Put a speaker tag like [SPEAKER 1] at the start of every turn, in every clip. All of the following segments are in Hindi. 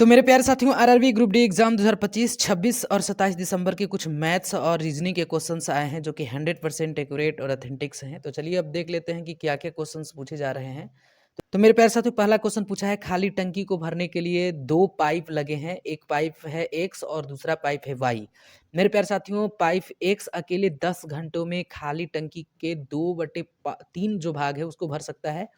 [SPEAKER 1] तो मेरे प्यारे साथियों, आरआरबी ग्रुप डी एग्जाम 2025, 26 और 27 दिसंबर के कुछ मैथ्स और रीजनिंग के क्वेश्चंस आए हैं जो कि 100% एक्यूरेट और ऑथेंटिक्स हैं। तो चलिए अब देख लेते हैं कि क्या क्या क्वेश्चंस पूछे जा रहे हैं। तो मेरे प्यारे साथियों, पहला क्वेश्चन पूछा है, खाली टंकी को भरने के लिए दो पाइप लगे हैं, एक पाइप है एक्स और दूसरा पाइप है वाई। मेरे प्यारे साथियों, पाइप एक्स अकेले 10 घंटों में खाली टंकी के 2/3 जो भाग है उसको भर सकता है,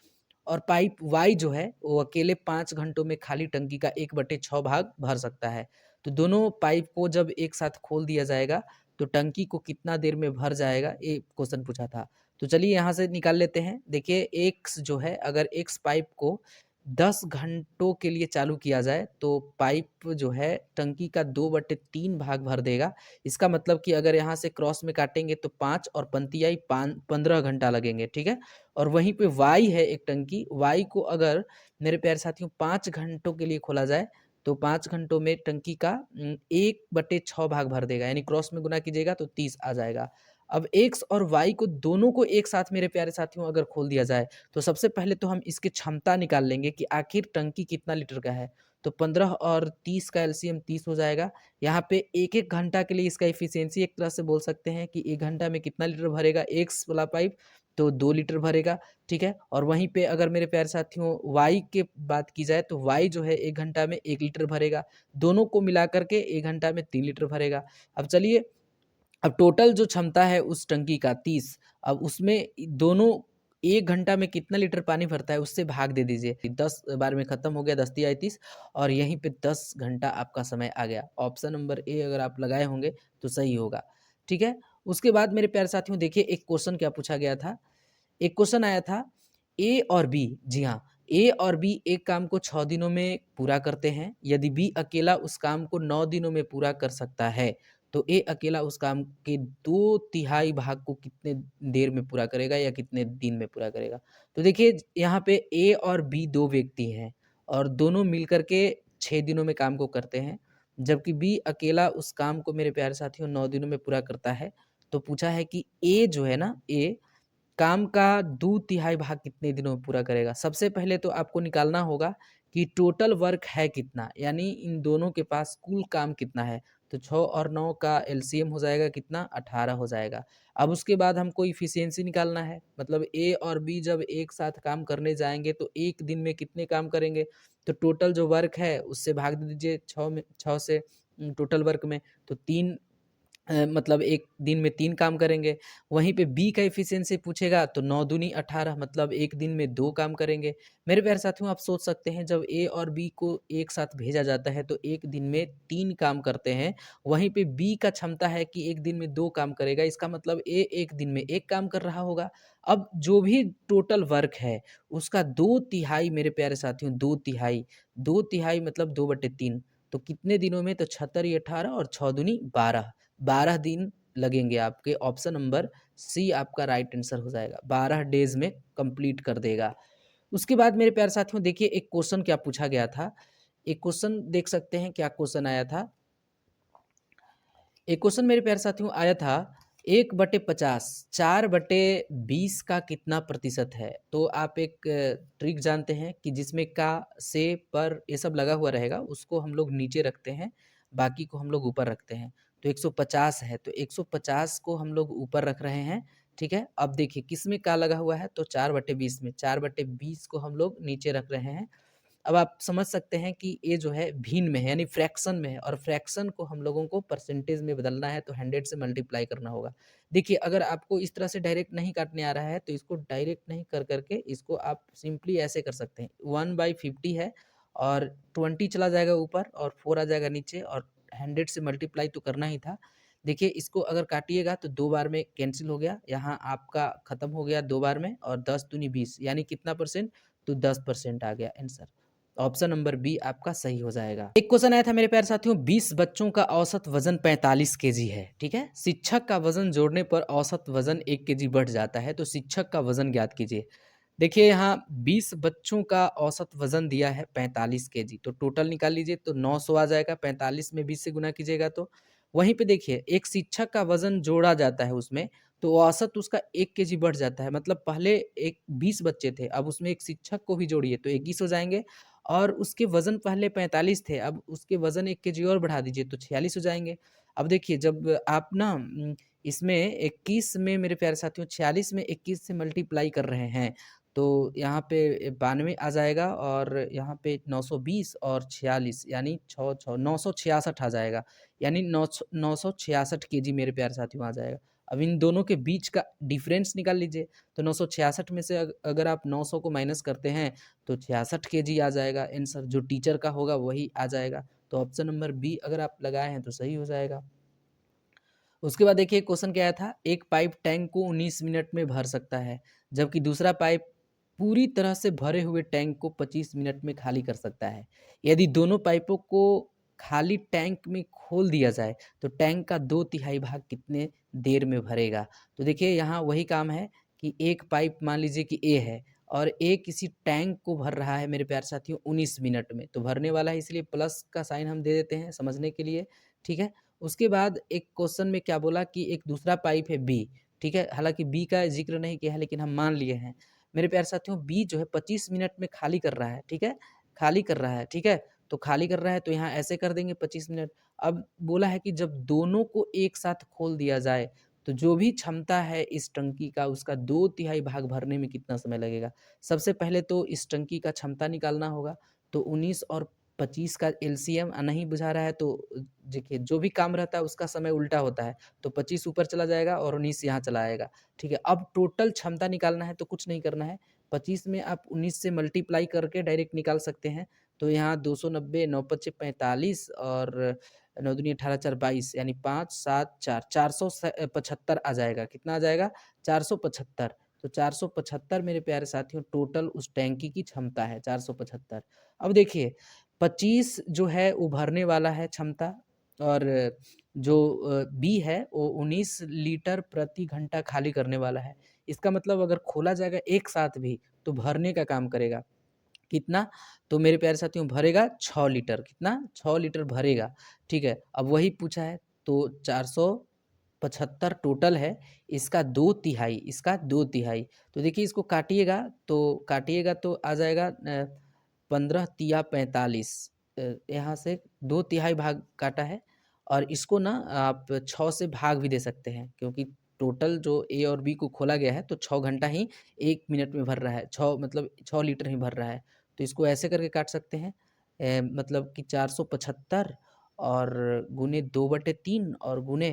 [SPEAKER 1] और पाइप वाई जो है वो अकेले 5 घंटों में खाली टंकी का 1/6 भाग भर सकता है। तो दोनों पाइप को जब एक साथ खोल दिया जाएगा तो टंकी को कितना देर में भर जाएगा, ये क्वेश्चन पूछा था। तो चलिए यहाँ से निकाल लेते हैं। देखिए एक्स जो है, अगर एक्स पाइप को 10 घंटों के लिए चालू किया जाए तो पाइप जो है टंकी का 2/3 भाग भर देगा। इसका मतलब कि अगर यहाँ से क्रॉस में काटेंगे तो 5 और पंतियाई 15 घंटा लगेंगे, ठीक है। और वहीं पे वाई है एक टंकी, वाई को अगर मेरे प्यारे साथियों 5 घंटों के लिए खोला जाए तो 5 घंटों में टंकी का 1/6 भाग भर देगा, यानी क्रॉस में गुना कीजिएगा तो 30 आ जाएगा। अब एक्स और वाई को दोनों को एक साथ मेरे प्यारे साथियों अगर खोल दिया जाए तो सबसे पहले तो हम इसकी क्षमता निकाल लेंगे कि आखिर टंकी कितना लीटर का है। तो 15 और 30 का एलसीएम 30 हो जाएगा। यहाँ पे एक एक घंटा के लिए इसका इफिशियंसी एक तरह से बोल सकते हैं कि 1 घंटा में कितना लीटर भरेगा एक्स वाला पाइप, तो 2 लीटर भरेगा, ठीक है। और वहीं पे अगर मेरे प्यारे साथियों वाई के बात की जाए तो वाई जो है 1 घंटा में 1 लीटर भरेगा, दोनों को मिला करके 1 घंटा में 3 लीटर भरेगा। अब चलिए, अब टोटल जो क्षमता है उस टंकी का 30, अब उसमें दोनों 1 घंटा में कितना लीटर पानी भरता है उससे भाग दे दीजिए। 10 बार में खत्म हो गया, 10 तिया 30, और यहीं पे 10 घंटा आपका समय आ गया। ऑप्शन नंबर ए अगर आप लगाए होंगे तो सही होगा, ठीक है। उसके बाद मेरे प्यारे साथियों देखिए, एक क्वेश्चन क्या पूछा गया था। एक क्वेश्चन आया था, ए और बी, जी हाँ, ए और बी एक काम को 6 दिनों में पूरा करते हैं। यदि बी अकेला उस काम को 9 दिनों में पूरा कर सकता है तो ए अकेला उस काम के 2/3 भाग को कितने देर में पूरा करेगा या कितने दिन में पूरा करेगा। तो देखिए यहाँ पे ए और बी दो व्यक्ति हैं और दोनों मिलकर के 6 दिनों में काम को करते हैं, जबकि बी अकेला उस काम को मेरे प्यारे साथियों 9 दिनों में पूरा करता है। तो पूछा है कि ए जो है ना, ए काम का 2/3 भाग कितने दिनों में पूरा करेगा। सबसे पहले तो आपको निकालना होगा कि टोटल वर्क है कितना, यानी इन दोनों के पास कुल काम कितना है। तो 6 और 9 का एलसीएम हो जाएगा कितना, 18 हो जाएगा। अब उसके बाद हमको इफिशियंसी निकालना है, मतलब ए और बी जब एक साथ काम करने जाएंगे तो एक दिन में कितने काम करेंगे। तो टोटल जो वर्क है उससे भाग दे दीजिए 6 से टोटल वर्क में, तो 3 मतलब एक दिन में 3 काम करेंगे। वहीं पे बी का एफिशिएंसी पूछेगा तो 9 दूनी 18, मतलब एक दिन में 2 काम करेंगे। मेरे प्यारे साथियों, आप सोच सकते हैं जब ए और बी को एक साथ भेजा जाता है तो एक दिन में 3 काम करते हैं। वहीं पे बी का क्षमता है कि एक दिन में 2 काम करेगा, इसका मतलब ए एक दिन में 1 काम कर रहा होगा। अब जो भी टोटल वर्क है उसका 2/3 मेरे प्यारे साथियों, 2/3, 2/3 मतलब 2/3, तो कितने दिनों में, तो 76 18 और 6 दूनी 12, 12 दिन लगेंगे आपके। ऑप्शन नंबर सी आपका राइट आंसर हो जाएगा, 12 डेज में कंप्लीट कर देगा। उसके बाद मेरे प्यारे साथियों देखिए, एक क्वेश्चन क्या पूछा गया था। एक क्वेश्चन देख सकते हैं क्या क्वेश्चन आया था। एक क्वेश्चन मेरे प्यारे साथियों आया था, 1/50 4/20 का कितना प्रतिशत है। तो आप एक ट्रिक जानते हैं कि जिसमें का, से, पर ये सब लगा हुआ रहेगा उसको हम लोग नीचे रखते हैं, बाकी को हम लोग ऊपर रखते हैं। तो 150 है तो 150 को हम लोग ऊपर रख रहे हैं, ठीक है। अब देखिए किस में का लगा हुआ है, तो 4/20 में, 4/20 को हम लोग नीचे रख रहे हैं। अब आप समझ सकते हैं कि ये जो है भिन्न में है, यानी फ्रैक्शन में है, और फ्रैक्शन को हम लोगों को परसेंटेज में बदलना है तो 100 से मल्टीप्लाई करना होगा। देखिए अगर आपको इस तरह से डायरेक्ट नहीं काटने आ रहा है तो इसको डायरेक्ट नहीं कर करके इसको आप सिंपली ऐसे कर सकते हैं, 1/50 है और 20 चला जाएगा ऊपर और 4 आ जाएगा नीचे, और 100 से मल्टीप्लाई तो करना ही था। देखिए इसको अगर काटिएगा तो 2 बार में कैंसिल हो गया, यहाँ आपका खत्म हो गया 2 बार में, और 10 दूनी 20 यानी कितना परसेंट, तो 10% आ गया आंसर। ऑप्शन नंबर बी आपका सही हो जाएगा। एक क्वेश्चन आया था मेरे प्यारे साथियों, 20 बच्चों का औसत वजन 45 केजी है, ठीक है। शिक्षक का वजन जोड़ने पर औसत वजन 1 केजी बढ़ जाता है, तो शिक्षक का वजन ज्ञात कीजिए। देखिए यहाँ 20 बच्चों का औसत वजन दिया है 45 केजी, तो टोटल निकाल लीजिए तो 900 आ जाएगा, 45 में 20 से गुना कीजिएगा तो। वहीं पे देखिए एक शिक्षक का वजन जोड़ा जाता है उसमें, तो औसत उसका 1 केजी बढ़ जाता है, मतलब पहले एक 20 बच्चे थे, अब उसमें एक शिक्षक को भी जोड़िए तो 21 हो जाएंगे, और उसके वज़न पहले 45 थे, अब उसके वज़न 1 केजी और बढ़ा दीजिए तो 46 हो जाएँगे। अब देखिए जब आप ना इसमें 21 में मेरे प्यारे साथियों 46 में 21 से मल्टीप्लाई कर रहे हैं, तो यहाँ पे 92 आ जाएगा और यहाँ पे 920 और 46 यानी 6 6 966 आ जाएगा, यानी 966 केजी मेरे प्यारे साथियों आ जाएगा। अब इन दोनों के बीच का डिफरेंस निकाल लीजिए, तो 966 में से अगर आप 900 को माइनस करते हैं तो 66 केजी आ जाएगा आंसर, जो टीचर का होगा वही आ जाएगा। तो ऑप्शन नंबर बी अगर आप लगाए हैं तो सही हो जाएगा। उसके बाद देखिए क्वेश्चन क्या आया था, एक पाइप टैंक को 19 मिनट में भर सकता है, जबकि दूसरा पाइप पूरी तरह से भरे हुए टैंक को 25 मिनट में खाली कर सकता है। यदि दोनों पाइपों को खाली टैंक में खोल दिया जाए तो टैंक का 2/3 भाग कितने देर में भरेगा। तो देखिए यहाँ वही काम है कि एक पाइप मान लीजिए कि ए है और ए किसी टैंक को भर रहा है मेरे प्यारे साथियों 19 मिनट में, तो भरने वाला है इसलिए प्लस का साइन हम दे देते हैं समझने के लिए, ठीक है। उसके बाद एक क्वेश्चन में क्या बोला कि एक दूसरा पाइप है बी, ठीक है, हालांकि बी का जिक्र नहीं किया है लेकिन हम मान लिए हैं मेरे प्यारे साथियों, बी जो है 25 मिनट में खाली कर रहा है, ठीक है, खाली कर रहा है, ठीक है, तो खाली कर रहा है तो यहाँ ऐसे कर देंगे 25 मिनट। अब बोला है कि जब दोनों को एक साथ खोल दिया जाए तो जो भी क्षमता है इस टंकी का उसका 2/3 भाग भरने में कितना समय लगेगा। सबसे पहले तो इस टंकी का क्षमता निकालना होगा, तो 19 और 25 का एलसीएम नहीं बुझा रहा है तो देखिए जो भी काम रहता है उसका समय उल्टा होता है, तो 25 ऊपर चला जाएगा और 19 यहाँ चला आएगा, ठीक है। अब टोटल क्षमता निकालना है तो कुछ नहीं करना है, 25 में आप 19 से मल्टीप्लाई करके डायरेक्ट निकाल सकते हैं। तो यहाँ 290 9 पच्चे 45 और 9 दूनी 18 4 22 यानी 5 7 4 475 आ जाएगा। कितना आ जाएगा? 475। तो 475 मेरे प्यारे साथियों टोटल उस टैंकी की क्षमता है 475। अब देखिए 25 जो है उभरने वाला है क्षमता और जो बी है वो 19 लीटर प्रति घंटा खाली करने वाला है। इसका मतलब अगर खोला जाएगा एक साथ भी तो भरने का काम करेगा। कितना? तो मेरे प्यारे साथियों भरेगा 6 लीटर। कितना? 6 लीटर भरेगा, ठीक है। अब वही पूछा है तो 475 टोटल है, इसका 2/3 इसका 2/3 तो देखिए इसको काटिएगा तो आ जाएगा 15 तिया 45 यहाँ से 2/3 भाग काटा है और इसको ना आप 6 से भाग भी दे सकते हैं क्योंकि टोटल जो ए और बी को खोला गया है तो 6 घंटा ही 1 मिनट में भर रहा है, 6 मतलब 6 लीटर ही भर रहा है। तो इसको ऐसे करके काट सकते हैं मतलब कि 475 और गुने 2/3 और गुने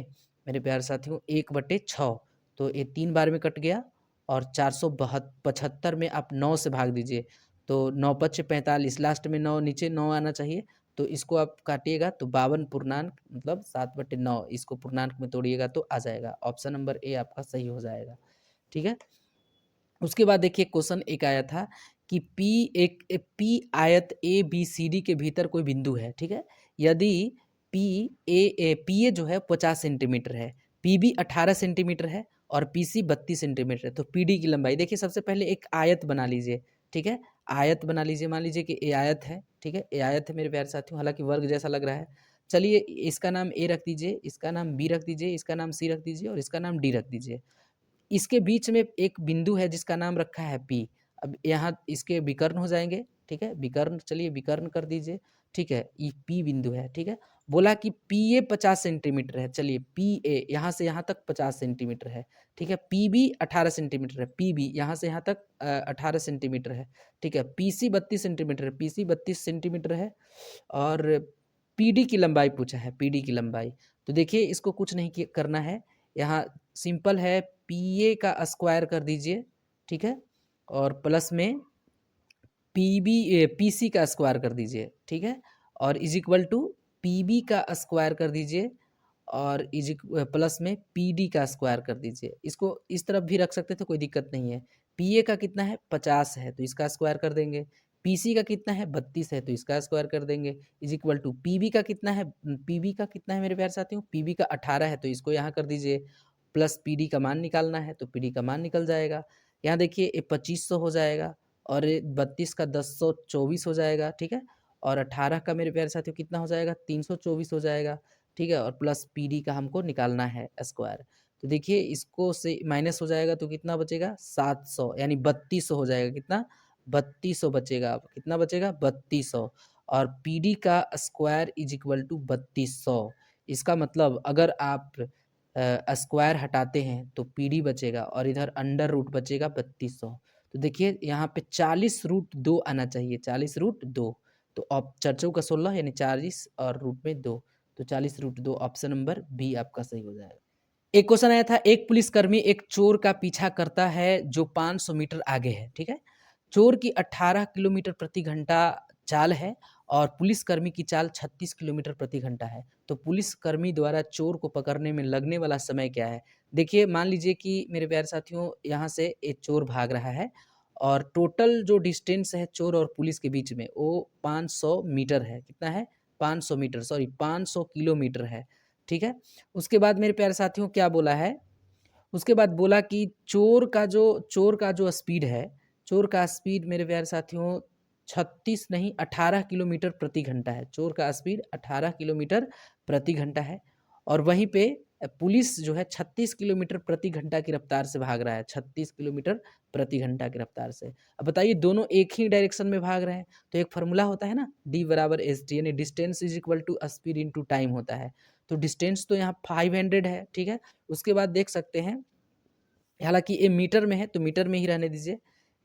[SPEAKER 1] मेरे प्यारे साथियों 1/6 तो ये 3 बार में कट गया और 475 में आप 9 से भाग दीजिए तो 9 पच्चे 45 लास्ट में 9 नीचे 9 आना चाहिए तो इसको आप काटिएगा तो 52 पूर्णांक मतलब 7/9 इसको पूर्णांक में तोड़िएगा तो आ जाएगा। ऑप्शन नंबर ए आपका सही हो जाएगा, ठीक है। उसके बाद देखिए क्वेश्चन एक आया था कि पी आयत ए बी सी डी के भीतर कोई बिंदु है, ठीक है। यदि पी ए जो है 50 सेंटीमीटर है, पी बी 18 सेंटीमीटर है और पी सी 32 सेंटीमीटर है, तो पी डी की लंबाई देखिए सबसे पहले एक आयत बना लीजिए, ठीक है। आयत बना लीजिए, मान लीजिए कि ए आयत है, ठीक है, ए आयत है मेरे प्यारे साथियों, हालांकि वर्ग जैसा लग रहा है। चलिए इसका नाम ए रख दीजिए, इसका नाम बी रख दीजिए, इसका नाम सी रख दीजिए और इसका नाम डी रख दीजिए। इसके बीच में एक बिंदु है जिसका नाम रखा है पी। अब यहाँ इसके विकर्ण हो जाएँगे, ठीक है? विकर्ण चलिए विकर्ण कर दीजिए, ठीक है? ये पी बिंदु है, ठीक है? बोला कि पीए 50 सेंटीमीटर है, चलिए पीए यहाँ से यहाँ तक 50 सेंटीमीटर है, ठीक है? पीबी 18 सेंटीमीटर है, पीबी यहाँ से यहाँ तक 18 सेंटीमीटर है, ठीक है? पीसी 32 सेंटीमीटर है, पीसी 32 सेंटीमीटर है और पीडी की लंबाई पूछा है, पीडी की लंबाई। तो देखिए इसको कुछ नहीं करना है, यहाँ सिंपल है पीए का स्क्वायर कर दीजिए, ठीक है? और प्लस में पीसी का स्क्वायर कर दीजिए, ठीक है? और इज इक्वल टू पीबी का स्क्वायर कर दीजिए और प्लस में पीडी का स्क्वायर कर दीजिए। इसको इस तरफ भी रख सकते थे, कोई दिक्कत नहीं है। पीए का कितना है 50 है तो इसका स्क्वायर कर देंगे। पीसी का कितना है 32 है तो इसका स्क्वायर कर देंगे इज इक्वल टू पीबी का कितना है, पीबी का कितना है मेरे प्यारे साथियों, पीबी का 18 है तो इसको यहाँ कर दीजिए। प्लस पीडी का मान निकालना है तो पीडी का मान निकल जाएगा। यहाँ देखिए ये 2500 हो जाएगा और 32 का 1024 हो जाएगा, ठीक है। और 18 का मेरे प्यारे साथियों कितना हो जाएगा 324 हो जाएगा, ठीक है। और प्लस पीडी का हमको निकालना है स्क्वायर। तो देखिए इसको से माइनस हो जाएगा तो कितना बचेगा 700 यानी 3200 हो जाएगा। कितना 3200 बचेगा। अब कितना बचेगा? 3200। और पीडी का स्क्वायर इज इक्वल टू 3200। इसका मतलब अगर आप स्क्वायर हटाते हैं तो पीडी बचेगा और इधर अंडर रूट बचेगा 3200। तो देखिए यहाँ पे 40√2 आना चाहिए, 40√2। तो अब 4×4 = 16 यानी 40 और रूट में 2, तो 40√2 ऑप्शन नंबर बी आपका सही हो जाएगा। एक क्वेश्चन आया था, एक पुलिसकर्मी एक चोर का पीछा करता है जो 500 मीटर आगे है, ठीक है। चोर की 18 किलोमीटर प्रति घंटा चाल है और पुलिसकर्मी की चाल 36 किलोमीटर प्रति घंटा है। तो पुलिसकर्मी द्वारा चोर को पकड़ने में लगने वाला समय क्या है? देखिए, मान लीजिए कि मेरे प्यारे साथियों, यहाँ से एक चोर भाग रहा है और टोटल जो डिस्टेंस है चोर और पुलिस के बीच में वो 500 मीटर है। कितना है? 500 मीटर, सॉरी 500 किलोमीटर है, ठीक है। उसके बाद मेरे प्यारे साथियों क्या बोला है? उसके बाद बोला कि चोर का जो स्पीड है, चोर का स्पीड मेरे प्यारे साथियों 36 नहीं 18 किलोमीटर प्रति घंटा है। चोर का स्पीड 18 किलोमीटर प्रति घंटा है और वहीं पे पुलिस जो है 36 किलोमीटर प्रति घंटा की रफ्तार से भाग रहा है, 36 किलोमीटर प्रति घंटा की रफ्तार से। अब बताइए, दोनों एक ही डायरेक्शन में भाग रहे हैं, तो एक फार्मूला होता है ना, D = ST, यानी distance is equal to speed into time होता है। तो डिस्टेंस तो यहाँ 500 है, ठीक है। उसके बाद देख सकते हैं, हालांकि ये मीटर में है तो मीटर में ही रहने दीजिए,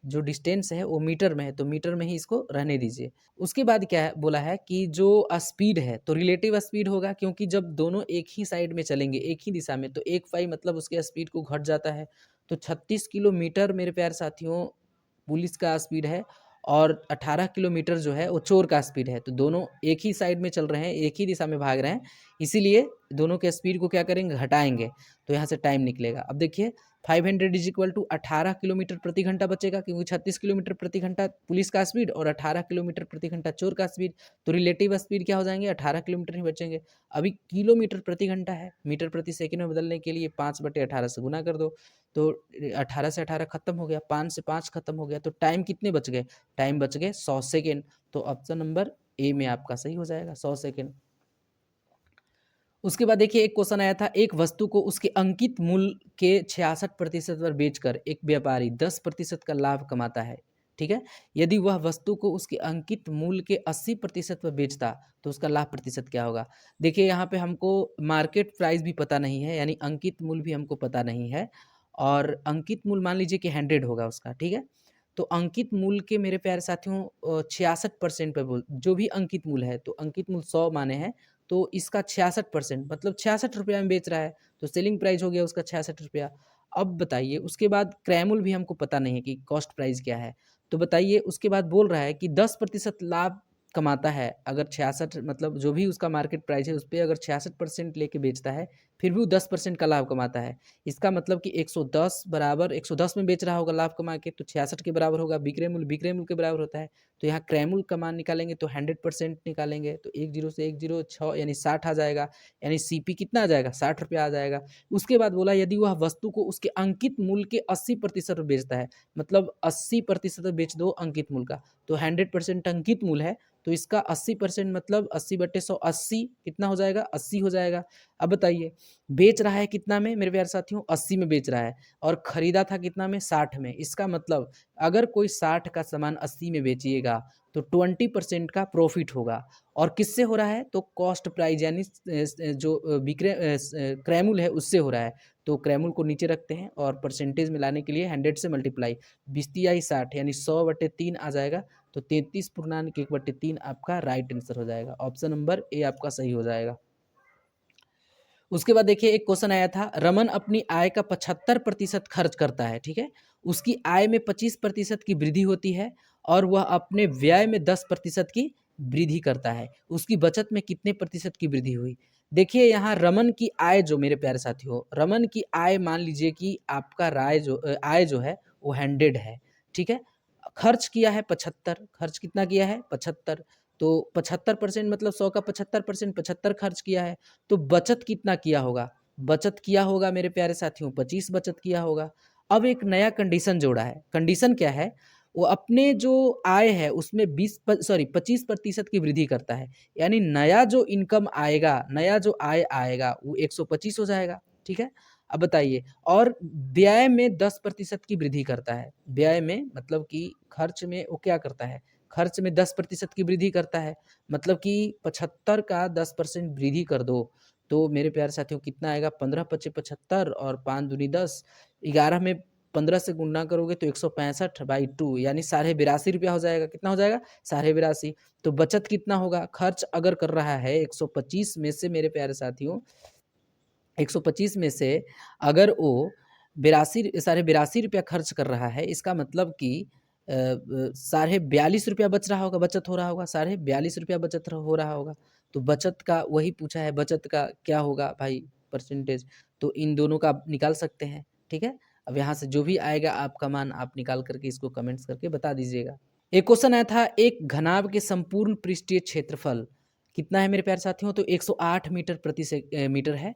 [SPEAKER 1] जो डिस्टेंस है वो मीटर में है तो मीटर में ही इसको रहने दीजिए। उसके बाद क्या है बोला है कि जो स्पीड है तो रिलेटिव स्पीड होगा, क्योंकि जब दोनों एक ही साइड में चलेंगे, एक ही दिशा में, तो 1/5 मतलब उसके स्पीड को घट जाता है। तो 36 किलोमीटर मेरे प्यारे साथियों पुलिस का स्पीड है और 18 किलोमीटर जो है वो चोर का स्पीड है। तो दोनों एक ही साइड में चल रहे हैं, एक ही दिशा में भाग रहे हैं, इसीलिए दोनों के स्पीड को क्या करेंगे? घटाएंगे, तो यहाँ से टाइम निकलेगा। अब देखिए 500 इज इक्वल टू 18 किलोमीटर प्रति घंटा बचेगा, क्योंकि 36 किलोमीटर प्रति घंटा पुलिस का स्पीड और 18 किलोमीटर प्रति घंटा चोर का स्पीड, तो रिलेटिव स्पीड क्या हो जाएंगे? 18 किलोमीटर ही बचेंगे। अभी किलोमीटर प्रति घंटा है, मीटर प्रति सेकंड में बदलने के लिए 5/18 से गुना कर दो, तो 18 से 18 खत्म हो गया, 5 से 5 खत्म हो गया, तो टाइम कितने बच गए? टाइम बच गए 100 सेकेंड। तो ऑप्शन नंबर ए में आपका सही हो जाएगा, 100 सेकेंड। उसके बाद देखिए, एक क्वेश्चन आया था, एक वस्तु को उसके अंकित मूल्य के 66% पर बेचकर एक व्यापारी 10% का लाभ कमाता है, ठीक है। यदि वह वस्तु को उसके अंकित मूल्य के 80% पर बेचता तो उसका लाभ प्रतिशत क्या होगा? देखिए, यहाँ पे हमको मार्केट प्राइस भी पता नहीं है, यानी अंकित मूल्य भी हमको पता नहीं है, और अंकित मूल्य मान लीजिए कि 100 होगा उसका, ठीक है। तो अंकित मूल्य के मेरे प्यारे साथियों 66% पर बोल, जो भी अंकित मूल्य है, तो अंकित मूल्य 100 माने हैं, तो इसका 66% मतलब 66 रुपया में बेच रहा है, तो सेलिंग प्राइस हो गया उसका 66 रुपया। अब बताइए, उसके बाद क्रैमुल भी हमको पता नहीं है कि कॉस्ट प्राइस क्या है। तो बताइए, उसके बाद बोल रहा है कि 10% लाभ कमाता है, अगर 66 मतलब जो भी उसका मार्केट प्राइस है उस पे अगर 66% लेके बेचता है, फिर भी वो 10% का लाभ कमाता है। इसका मतलब कि 110 बराबर 110 में बेच रहा होगा लाभ कमा के, तो 66 के बराबर होगा। विक्रय मूल्य के बराबर होता है, तो यहाँ क्रैमुल का मान निकालेंगे तो 100% निकालेंगे, तो 10 से 10 6 यानी 60 आ जाएगा, यानी सीपी कितना आ जाएगा? 60 रुपया आ जाएगा। उसके बाद बोला, यदि वह वस्तु को उसके अंकित मूल्य के 80% बेचता है, मतलब 80% बेच दो अंकित मूल्य का, तो 100% अंकित मूल्य है, तो इसका 80% मतलब 80/100 80 कितना हो जाएगा? 80 हो जाएगा। अब बताइए, बेच रहा है कितना में मेरे प्यारे साथियों? 80 में बेच रहा है, और खरीदा था कितना में? 60 में। इसका मतलब अगर कोई 60 का सामान 80 में बेचिएगा तो 20% का प्रॉफिट होगा, और किससे हो रहा है? तो कॉस्ट प्राइस यानी जो क्रैमुल है उससे हो रहा है। तो क्रैमुल को नीचे रखते हैं और परसेंटेज में लाने के लिए 100 से मल्टीप्लाई, 20×60 यानी 100/3 आ जाएगा, तो 33.1/3 आपका राइट आंसर हो जाएगा। ऑप्शन नंबर ए आपका सही हो जाएगा। उसके बाद देखिए, एक क्वेश्चन आया था, रमन अपनी आय का 75% खर्च करता है, ठीक है। उसकी आय में 25% की वृद्धि होती है और वह अपने व्यय में 10% की वृद्धि करता है। उसकी बचत में कितने प्रतिशत की वृद्धि हुई? देखिए, यहाँ रमन की आय जो मेरे प्यारे साथियों, रमन की आय मान लीजिए कि आपका आय जो है वो 100 है, ठीक है। खर्च किया है 75, खर्च कितना किया है? 75, तो 75% मतलब 100 का 75%, 75 खर्च किया है, तो बचत कितना किया होगा? बचत किया होगा मेरे प्यारे साथियों 25 बचत किया होगा। अब एक नया कंडीशन जोड़ा है, कंडीशन क्या है? वो अपने जो आय है उसमें 25% की वृद्धि करता है, यानी नया जो इनकम आएगा, नया जो आय आएगा वो 125 हो जाएगा, ठीक है। अब बताइए, और व्यय में 10% की वृद्धि करता है। व्यय में मतलब कि खर्च में वो क्या करता है? खर्च में 10% की वृद्धि करता है। मतलब कि 75 का 10% वृद्धि कर दो, तो मेरे प्यारे साथियों कितना आएगा? 15 पचे 75 और 5 दूनी 10, 11 में 15 से गुणा करोगे तो 165/2 यानी ₹82.5 हो जाएगा। कितना हो जाएगा? 82.5। तो बचत कितना होगा? खर्च अगर कर रहा है 125 में से मेरे प्यारे साथियों, 125 में से अगर वो 82 ₹82.5 खर्च कर रहा है, इसका मतलब कि ₹42.5 बच रहा होगा, बचत हो रहा होगा, ₹42.5 बचत हो रहा होगा। तो बचत का वही पूछा है, बचत का क्या होगा भाई परसेंटेज? तो इन दोनों का आप निकाल सकते हैं, ठीक है? अब यहाँ से जो भी आएगा आपका मान आप निकाल करके इसको कमेंट्स करके बता दीजिएगा। एक क्वेश्चन आया था, एक घनाभ के संपूर्ण पृष्ठीय क्षेत्रफल कितना है मेरे प्यारे साथियों? तो 108 मीटर मीटर है।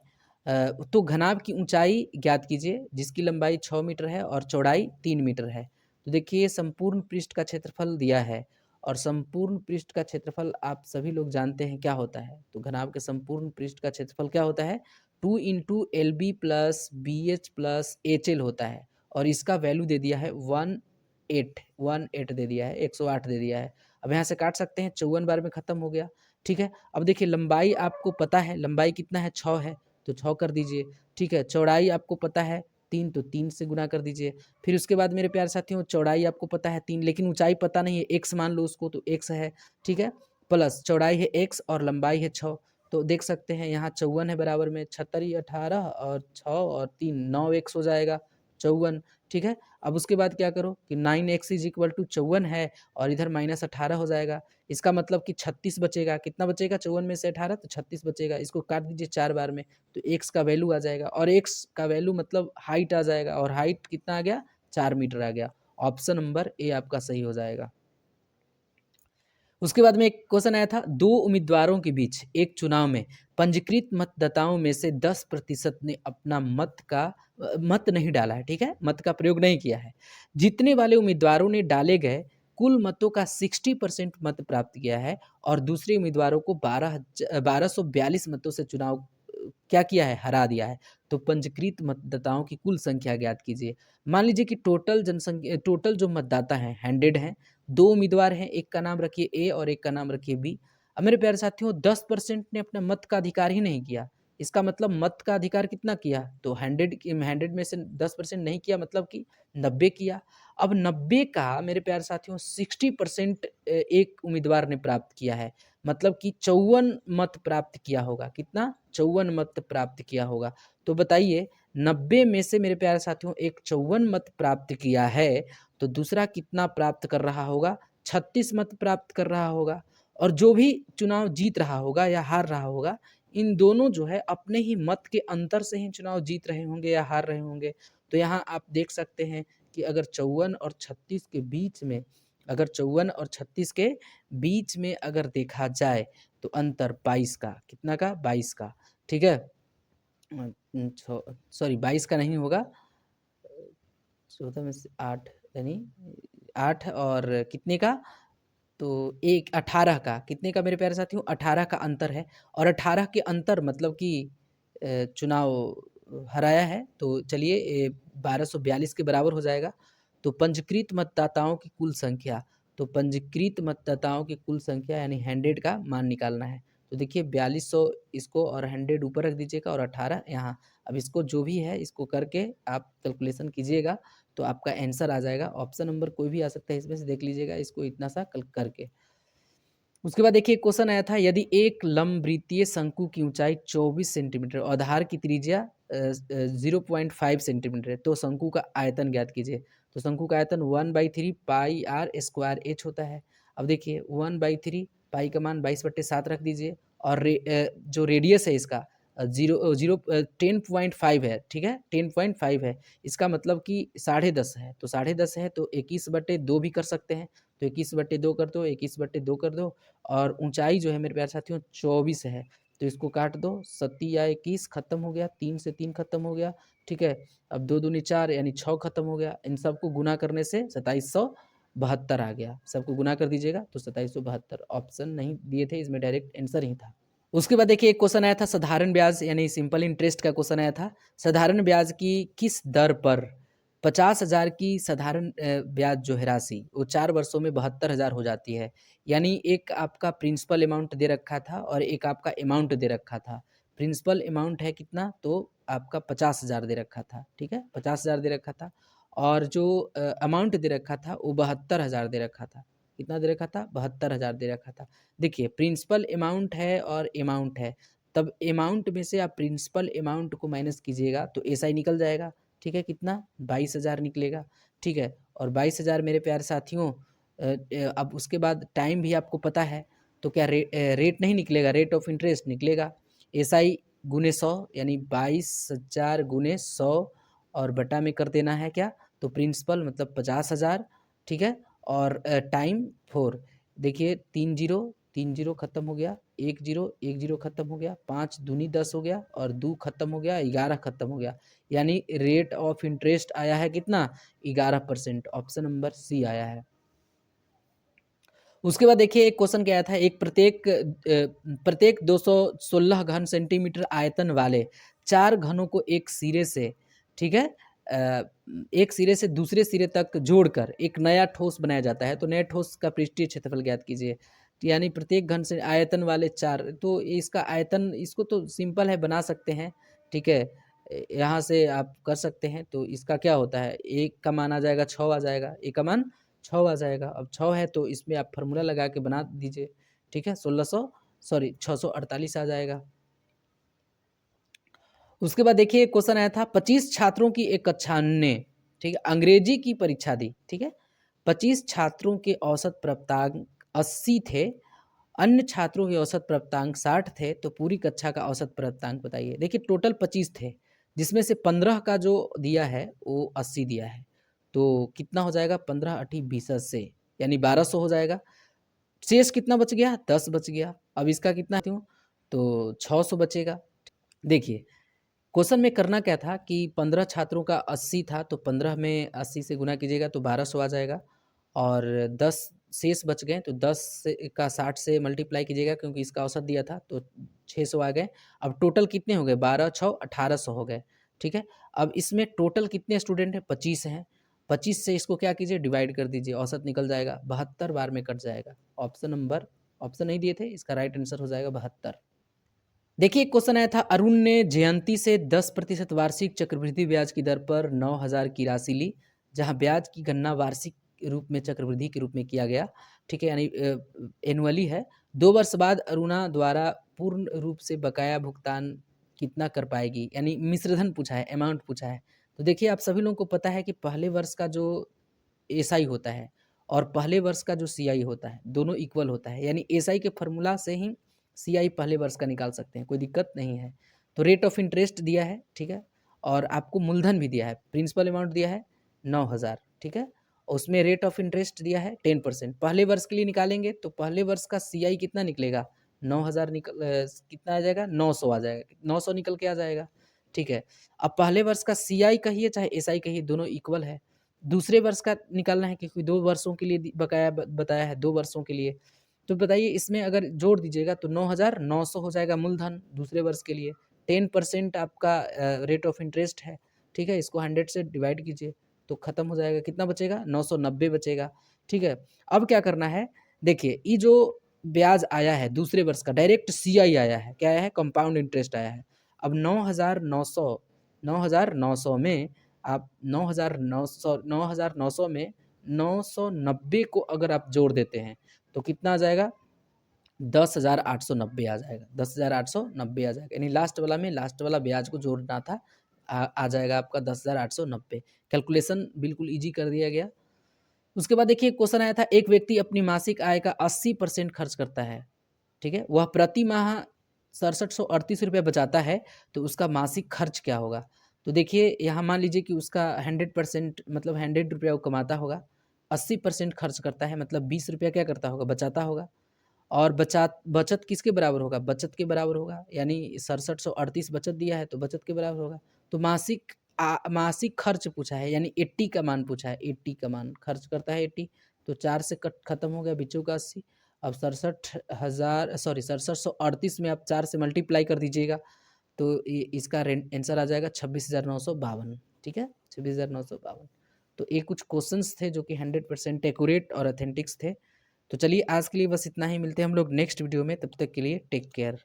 [SPEAKER 1] तो घनाभ की ऊंचाई ज्ञात कीजिए जिसकी लंबाई 6 मीटर है और चौड़ाई 3 मीटर है। तो देखिए संपूर्ण पृष्ठ का क्षेत्रफल दिया है, और संपूर्ण पृष्ठ का क्षेत्रफल आप सभी लोग जानते हैं क्या होता है। तो घनाभ के संपूर्ण पृष्ठ का क्षेत्रफल क्या होता है? 2 into L B plus B H plus H L होता है, और इसका वैल्यू दे दिया है 18 दे दिया है, 108 दे दिया है। अब यहाँ से काट सकते हैं, 54 बार में खत्म हो गया, ठीक है। अब देखिए लंबाई आपको पता है, लंबाई कितना है? 6 है, तो 6 कर दीजिए, ठीक है। चौड़ाई आपको पता है 3, तो 3 से गुना कर दीजिए। फिर उसके बाद मेरे प्यारे साथियों चौड़ाई आपको पता है 3, लेकिन ऊंचाई पता नहीं है, x मान लो उसको, तो x है, ठीक है। प्लस चौड़ाई है x और लंबाई है 6, तो देख सकते हैं यहाँ 54 है बराबर में 76 18 और 6 और 3 9x हो जाएगा 54, ठीक है। अब उसके बाद क्या करो कि 9x इज इक्वल टू 54 है और इधर -18 हो जाएगा। इसका मतलब कि 36 बचेगा। कितना बचेगा? 54 में से 18 तो 36 बचेगा। इसको काट दीजिए 4 बार में, तो x का वैल्यू आ जाएगा, और x का वैल्यू मतलब हाइट आ जाएगा, और हाइट कितना आ गया? 4 मीटर आ गया। ऑप्शन नंबर ए आपका सही हो जाएगा। उसके बाद में एक क्वेश्चन आया था, 2 उम्मीदवारों के बीच एक चुनाव में पंजीकृत मतदाताओं में से 10% ने अपना मत नहीं डाला है, ठीक है, मत का प्रयोग नहीं किया है। जीतने वाले उम्मीदवारों ने डाले गए कुल मतों का 60% मत प्राप्त किया है, और दूसरे उम्मीदवारों को 1242 मतों से चुनाव क्या किया है? हरा दिया है। तो पंजीकृत मतदाताओं की कुल संख्या ज्ञात कीजिए। मान लीजिए कि टोटल जो मतदाता हैं 100 हैं, 2 उम्मीदवार हैं, एक का नाम रखिए ए और एक का नाम रखिए बी। अब मेरे प्यारे साथियों 10% ने अपना मत का अधिकार ही नहीं किया। इसका मतलब मत का अधिकार कितना किया? तो 100 में से 10% नहीं किया, मतलब कि 90 किया। अब 90 का मेरे प्यारे साथियों 60% एक उम्मीदवार ने प्राप्त किया है, मतलब कि 54 मत प्राप्त किया होगा। कितना? 54 मत प्राप्त किया होगा। तो बताइए 90 में से मेरे प्यारे साथियों एक 54 मत प्राप्त किया है, तो दूसरा कितना प्राप्त कर रहा होगा? 36 मत प्राप्त कर रहा होगा। और जो भी चुनाव जीत रहा होगा या हार रहा होगा, इन दोनों जो है अपने ही मत के अंतर से ही चुनाव जीत रहे होंगे या हार रहे होंगे। तो यहाँ आप देख सकते हैं कि अगर 54 और 36 के बीच में, अगर 54 और 36 के बीच में अगर देखा जाए तो अंतर 22 का, कितना का? 22 का, ठीक है। सॉरी 22 का नहीं होगा, 14 में से 8 यानी 8 और कितने का? तो एक 18 का, कितने का मेरे प्यारे साथियों? 18 का अंतर है, और 18 के अंतर मतलब कि चुनाव हराया है। तो चलिए 1242 के बराबर हो जाएगा। तो पंजीकृत मतदाताओं की कुल संख्या, तो पंजीकृत मतदाताओं की कुल संख्या यानी 100 का मान निकालना है। तो देखिए 4200 इसको और 100 ऊपर रख दीजिएगा और 18 यहाँ। अब इसको जो भी है इसको करके आप कैलकुलेशन कीजिएगा, तो आपका आंसर आ जाएगा। ऑप्शन नंबर कोई भी आ सकता है इसमें से, देख लीजिएगा इसको इतना सा कल करके। उसके बाद देखिए क्वेश्चन आया था, यदि एक लंबवृत्तीय शंकु की ऊंचाई 24 सेंटीमीटर और आधार की त्रिज्या 0.5 सेंटीमीटर है, तो शंकु का आयतन ज्ञात कीजिए। तो शंकु का आयतन 1/3 पाई आर स्क्वायर एच होता है। अब देखिए 1/3 पाई का मान 22/7 रख दीजिए, और जो रेडियस है इसका 10.5 है, ठीक है, 10.5 है। इसका मतलब कि 10.5 है, तो 10.5 है तो 21/2 भी कर सकते हैं। तो 21/2 कर दो, 21/2 कर दो, और ऊंचाई जो है मेरे प्यारे साथियों 24 है, तो इसको काट दो, 7 या 21 खत्म हो गया, 3 से 3 खत्म हो गया, ठीक है। अब 2 दूनी 4 यानी 6 खत्म हो गया। इन सबको गुना करने से 2772 आ गया। सबको गुना कर दीजिएगा तो 2772। ऑप्शन नहीं दिए थे इसमें, डायरेक्ट आंसर ही था। उसके बाद देखिए एक क्वेश्चन आया था साधारण ब्याज यानी सिंपल इंटरेस्ट का क्वेश्चन आया था। साधारण ब्याज की किस दर पर 50,000 की साधारण ब्याज जो है राशि वो 4 वर्षों में 72,000 हो जाती है। यानी एक आपका प्रिंसिपल अमाउंट दे रखा था और एक आपका अमाउंट दे रखा था। प्रिंसिपल अमाउंट है कितना, तो आपका 50,000 दे रखा था, ठीक है, 50,000 दे रखा था। और जो अमाउंट दे रखा था वो 72,000 दे रखा था। कितना दे रखा था? 72,000 दे रखा था। देखिए प्रिंसिपल अमाउंट है और अमाउंट है, तब अमाउंट में से आप प्रिंसिपल अमाउंट को माइनस कीजिएगा तो एसआई निकल जाएगा, ठीक है, कितना 22,000 निकलेगा, ठीक है। और 22,000 मेरे प्यारे साथियों, अब उसके बाद टाइम भी आपको पता है, तो क्या रेट नहीं निकलेगा, रेट ऑफ इंटरेस्ट निकलेगा। एसआई गुने 100 यानी 22,000 गुने 100 और बटा में कर देना है क्या, तो प्रिंसिपल मतलब 50,000, ठीक है। और टाइम 4, देखिए 3 जीरो 3 जीरो खत्म हो गया, 1 जीरो 1 जीरो खत्म हो गया, 5 दूनी 10 हो गया और 2 खत्म हो गया, 11 खत्म हो गया। यानी रेट ऑफ इंटरेस्ट आया है कितना, 11%। ऑप्शन नंबर सी आया है। उसके बाद देखिए एक क्वेश्चन क्या आया था, एक प्रत्येक 216 घन सेंटीमीटर आयतन वाले 4 घनों को एक सिरे से, ठीक है, एक सिरे से दूसरे सिरे तक जोड़कर एक नया ठोस बनाया जाता है। तो नए ठोस का पृष्ठीय क्षेत्रफल ज्ञात कीजिए। तो यानी प्रत्येक घन से आयतन वाले 4, तो इसका आयतन, इसको तो सिंपल है, बना सकते हैं, ठीक है। यहाँ से आप कर सकते हैं। तो इसका क्या होता है, एक का मान आ जाएगा 6 आ जाएगा, एक का मान 6 आ जाएगा। अब 6 है तो इसमें आप फार्मूला लगा के बना दीजिए, ठीक है, 648 आ जाएगा। उसके बाद देखिए क्वेश्चन आया था 25 छात्रों की एक कक्षा ने, ठीक है, अंग्रेजी की परीक्षा दी, ठीक है। 25 छात्रों के औसत प्राप्तांक 80 थे, अन्य छात्रों के औसत प्राप्तांक 60 थे, तो पूरी कक्षा का औसत प्राप्तांक बताइए। देखिए टोटल 25 थे, जिसमें से 15 का जो दिया है वो 80 दिया है, तो कितना हो जाएगा, 15 अठी 20 से यानी 1200 हो जाएगा। शेष कितना बच गया, 10 बच गया। अब इसका कितना क्यों, तो 600 बचेगा। देखिए क्वेश्चन में करना क्या था कि 15 छात्रों का 80 था, तो 15 में 80 से गुना कीजिएगा तो 1200 आ जाएगा। और 10 शेष बच गए, तो 10 का 60 से मल्टीप्लाई कीजिएगा, क्योंकि इसका औसत दिया था, तो 600 आ गए। अब टोटल कितने हो गए, 12 6 1800 हो गए, ठीक है। अब इसमें टोटल कितने स्टूडेंट हैं, 25 हैं। 25 से इसको क्या कीजिए, डिवाइड कर दीजिए, औसत निकल जाएगा, 72 बार में कट जाएगा। ऑप्शन नहीं दिए थे, इसका राइट आंसर हो जाएगा 72। देखिए एक क्वेश्चन आया था, अरुण ने जयंती से 10% वार्षिक चक्रवृद्धि ब्याज की दर पर 9,000 की राशि ली, जहां ब्याज की गणना वार्षिक रूप में चक्रवृद्धि के रूप में किया गया, ठीक है, यानी एनुअली है। 2 वर्ष बाद अरुणा द्वारा पूर्ण रूप से बकाया भुगतान कितना कर पाएगी, यानी मिश्रधन पूछा है, अमाउंट पूछा है। तो देखिए आप सभी लोगों को पता है कि पहले वर्ष का जो एसआई होता है और पहले वर्ष का जो सीआई होता है, दोनों इक्वल होता है, यानी एसआई के फॉर्मूला से ही सीआई पहले वर्ष का निकाल सकते हैं, कोई दिक्कत नहीं है। तो रेट ऑफ इंटरेस्ट दिया है, ठीक है, और आपको मूलधन भी दिया है, प्रिंसिपल अमाउंट दिया है 9,000, ठीक है, उसमें रेट ऑफ इंटरेस्ट दिया है 10%। पहले वर्ष के लिए निकालेंगे तो पहले वर्ष का सीआई कितना निकलेगा, 9,000 कितना आ जाएगा, 900 आ जाएगा, 900 निकल के आ जाएगा, ठीक है। अब पहले वर्ष का सीआई कहिए चाहे एसआई कहिए, दोनों इक्वल है। दूसरे वर्ष का निकालना है, क्योंकि 2 वर्षों के लिए बकाया बताया है, 2 वर्षों के लिए। तो बताइए इसमें अगर जोड़ दीजिएगा तो 9,900 हो जाएगा मूलधन दूसरे वर्ष के लिए। 10% आपका रेट ऑफ इंटरेस्ट है, ठीक है, इसको 100 से डिवाइड कीजिए तो खत्म हो जाएगा, कितना बचेगा, 990 बचेगा, ठीक है। अब क्या करना है, देखिए ये जो ब्याज आया है दूसरे वर्ष का डायरेक्ट सीआई आया है, क्या आया है, कंपाउंड इंटरेस्ट आया है। अब 9,900 में आप 9,900 में 990 को अगर आप जोड़ देते हैं तो कितना आ जाएगा, 10,890 आ जाएगा, 10,890 आ जाएगा, यानी लास्ट वाला में लास्ट वाला ब्याज को जोड़ना था, आ जाएगा आपका 10,890। कैलकुलेशन बिल्कुल इजी कर दिया गया। उसके बाद देखिए क्वेश्चन आया था, एक व्यक्ति अपनी मासिक आय का 80% खर्च करता है, ठीक है, वह प्रति माह 6738 रुपये बचाता है, तो उसका मासिक खर्च क्या होगा। तो देखिए यहाँ मान लीजिए कि उसका 100% मतलब 100 रुपया वो कमाता होगा, 80% खर्च करता है, मतलब 20 रुपया क्या करता होगा, बचाता होगा। और बचत किसके बराबर होगा, बचत के बराबर होगा, यानी 6738 बचत दिया है तो बचत के बराबर होगा। तो मासिक खर्च पूछा है, यानी 80 का मान पूछा है, 80 का मान खर्च करता है 80, तो 4 से खत्म हो गया, बच्चों का 80। अब 67,138 में आप 4 से मल्टीप्लाई कर दीजिएगा, तो इसका आंसर आ जाएगा 26,952। ठीक है, 26,952। तो ये कुछ क्वेश्चंस थे जो कि 100% एक्यूरेट और ऑथेंटिक्स थे। तो चलिए आज के लिए बस इतना ही, मिलते हैं हम लोग नेक्स्ट वीडियो में, तब तक के लिए टेक केयर।